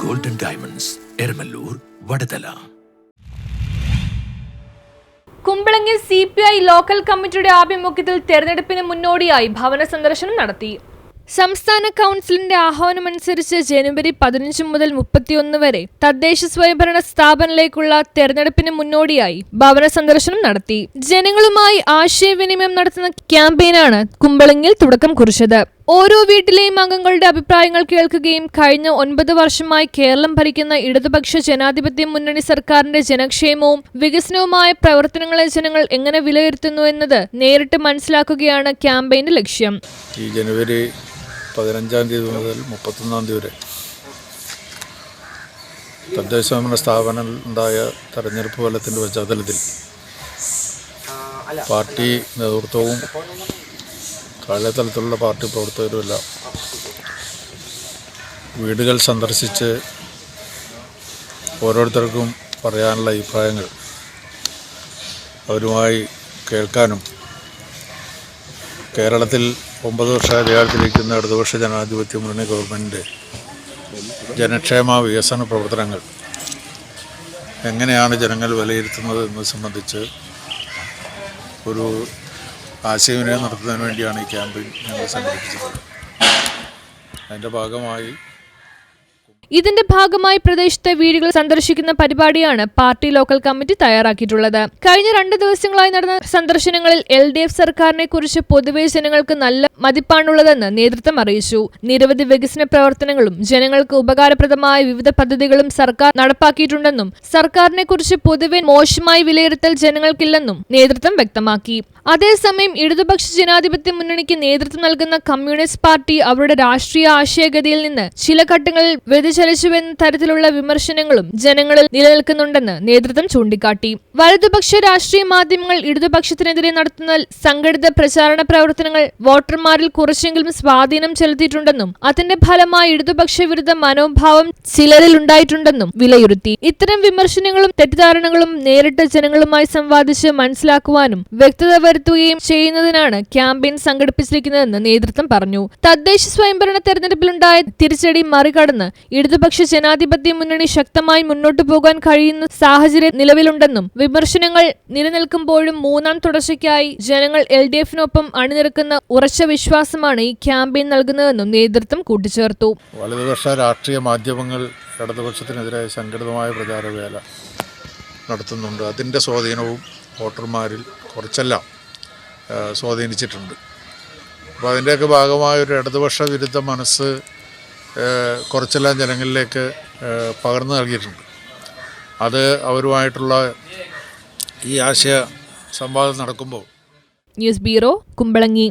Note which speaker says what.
Speaker 1: Golden diamonds Eramalloor Vadathala.
Speaker 2: Kumbalangi CPI local കമ്മിറ്റിയുടെ ആഭിമുഖ്യത്തിൽ തെരഞ്ഞെടുപ്പിന് മുന്നോടിയായി ഭവന സന്ദർശനം നടത്തി. സംസ്ഥാന കൗൺസിലിന്റെ ആഹ്വാനമനുസരിച്ച് ജനുവരി 15 മുതൽ 31 വരെ തദ്ദേശ സ്വയംഭരണ സ്ഥാപനങ്ങളിലേക്കുള്ള തെരഞ്ഞെടുപ്പിന് മുന്നോടിയായി ഭവന സന്ദർശനം നടത്തി. ജനങ്ങളുമായി ആശയവിനിമയം നടത്തുന്ന ക്യാമ്പയിനാണ് കുമ്പളങ്ങിയിൽ തുടക്കം കുറിച്ചത്. ഓരോ വീട്ടിലെയും അംഗങ്ങളുടെ അഭിപ്രായങ്ങൾ കേൾക്കുകയും കഴിഞ്ഞ 9 വർഷമായി കേരളം ഭരിക്കുന്ന ഇടതുപക്ഷ ജനാധിപത്യ മുന്നണി സർക്കാരിന്റെ ജനക്ഷേമവും വികസനവുമായ പ്രവർത്തനങ്ങളെ ജനങ്ങൾ എങ്ങനെ വിലയിരുത്തുന്നു എന്നത് നേരിട്ട് മനസ്സിലാക്കുകയാണ് ക്യാമ്പയിന്റെ ലക്ഷ്യം.
Speaker 3: ഈ ജനുവരി 15 തീയതി മുതൽ 31 തീയതി വരെ തദ്ദേശ സ്വയംഭരണ സ്ഥാപനങ്ങളുണ്ടായ തെരഞ്ഞെടുപ്പ് ഫലത്തിൻ്റെ പശ്ചാത്തലത്തിൽ പാർട്ടി നേതൃത്വവും താഴെത്തലത്തിലുള്ള പാർട്ടി പ്രവർത്തകരുമെല്ലാം വീടുകൾ സന്ദർശിച്ച് ഓരോരുത്തർക്കും പറയാനുള്ള അഭിപ്രായങ്ങൾ അവരുമായി കേൾക്കാനും കേരളത്തിൽ 9 വർഷ അധികാരത്തിലിരിക്കുന്ന ഇടതുപക്ഷ ജനാധിപത്യ മുന്നണി ഗവൺമെൻറ്റിൻ്റെ ജനക്ഷേമ വികസന പ്രവർത്തനങ്ങൾ എങ്ങനെയാണ് ജനങ്ങൾ വിലയിരുത്തുന്നത് എന്നത് സംബന്ധിച്ച് ഒരു ആശയവിനിമയം നടത്തുന്നതിന് വേണ്ടിയാണ് ഈ ക്യാമ്പയിൻ ഞങ്ങൾ സംഘടിപ്പിച്ചത്.
Speaker 2: ഇതിന്റെ ഭാഗമായി പ്രദേശത്തെ വീടുകൾ സന്ദർശിക്കുന്ന പരിപാടിയാണ് പാർട്ടി ലോക്കൽ കമ്മിറ്റി തയ്യാറാക്കിയിട്ടുള്ളത്. കഴിഞ്ഞ 2 ദിവസങ്ങളായി നടന്ന സന്ദർശനങ്ങളിൽ LDF സർക്കാരിനെ കുറിച്ച് പൊതുവെ ജനങ്ങൾക്ക് നല്ല മതിപ്പാണുള്ളതെന്ന് നേതൃത്വം അറിയിച്ചു. നിരവധി വികസന പ്രവർത്തനങ്ങളും ജനങ്ങൾക്ക് ഉപകാരപ്രദമായ വിവിധ പദ്ധതികളും സർക്കാർ നടപ്പാക്കിയിട്ടുണ്ടെന്നും സർക്കാരിനെ കുറിച്ച് പൊതുവെ മോശമായി വിലയിരുത്തൽ ജനങ്ങൾക്കില്ലെന്നും നേതൃത്വം വ്യക്തമാക്കി. അതേസമയം ഇടതുപക്ഷ ജനാധിപത്യ മുന്നണിക്ക് നേതൃത്വം നൽകുന്ന കമ്മ്യൂണിസ്റ്റ് പാർട്ടി അവരുടെ രാഷ്ട്രീയ ആശയഗതിയിൽ നിന്ന് ചില ഘട്ടങ്ങളിൽ വ്യതിചലിച്ചുവെന്ന തരത്തിലുള്ള വിമർശനങ്ങളും ജനങ്ങളിൽ നിലനിൽക്കുന്നുണ്ടെന്ന് നേതൃത്വം ചൂണ്ടിക്കാട്ടി. വലതുപക്ഷ രാഷ്ട്രീയ മാധ്യമങ്ങൾ ഇടതുപക്ഷത്തിനെതിരെ നടത്തുന്ന സംഘടിത പ്രചാരണ പ്രവർത്തനങ്ങൾ വോട്ടർമാരിൽ കുറച്ചെങ്കിലും സ്വാധീനം ചെലുത്തിയിട്ടുണ്ടെന്നും അതിന്റെ ഫലമായി ഇടതുപക്ഷ വിരുദ്ധ മനോഭാവം ചിലരിൽ ഉണ്ടായിട്ടുണ്ടെന്നും വിലയിരുത്തി. ഇത്തരം വിമർശനങ്ങളും തെറ്റിദ്ധാരണകളും നേരിട്ട് ജനങ്ങളുമായി സംവാദിച്ച് മനസ്സിലാക്കുവാനും വ്യക്തത വരുത്തുകയും ചെയ്യുന്നതിനാണ് ക്യാമ്പയിൻ സംഘടിപ്പിച്ചിരിക്കുന്നതെന്ന് നേതൃത്വം പറഞ്ഞു. തദ്ദേശ സ്വയംഭരണ തെരഞ്ഞെടുപ്പിലുണ്ടായ തിരിച്ചടി മറികടന്ന് ഇടതുപക്ഷ ജനാധിപത്യ മുന്നണി ശക്തമായി മുന്നോട്ടു പോകാൻ കഴിയുന്ന സാഹചര്യം നിലവിലുണ്ടെന്നും വിമർശനങ്ങൾ നിലനിൽക്കുമ്പോഴും 3ാം തുടർച്ചയ്ക്കായി ജനങ്ങൾ LDFനൊപ്പം അണിനിരക്കുന്ന ഉറച്ച വിശ്വാസമാണ് ഈ ക്യാമ്പയിൻ നൽകുന്നതെന്നും നേതൃത്വം കൂട്ടിച്ചേർത്തു.
Speaker 3: വലതുപക്ഷ രാഷ്ട്രീയ മാധ്യമങ്ങൾ ഇടതുപക്ഷത്തിനെതിരെ സംഘടിതമായ പ്രചാരവേല നടത്തുന്നുണ്ട്. അതിൻ്റെ സ്വാധീനവും വോട്ടർമാരിൽ കുറച്ചെല്ലാം സ്വാധീനിച്ചിട്ടുണ്ട്. അപ്പോൾ അതിൻ്റെയൊക്കെ ഭാഗമായൊരു ഇടതുപക്ഷ വിരുദ്ധ മനസ്സ് കുറച്ചെല്ലാം ജനങ്ങളിലേക്ക് പകർന്നു നൽകിയിട്ടുണ്ട്. അത് അവരുമായിട്ടുള്ള ഈ ആശയ സംവാദം നടക്കുമ്പോൾ.
Speaker 2: News bureau, Kumbalangi.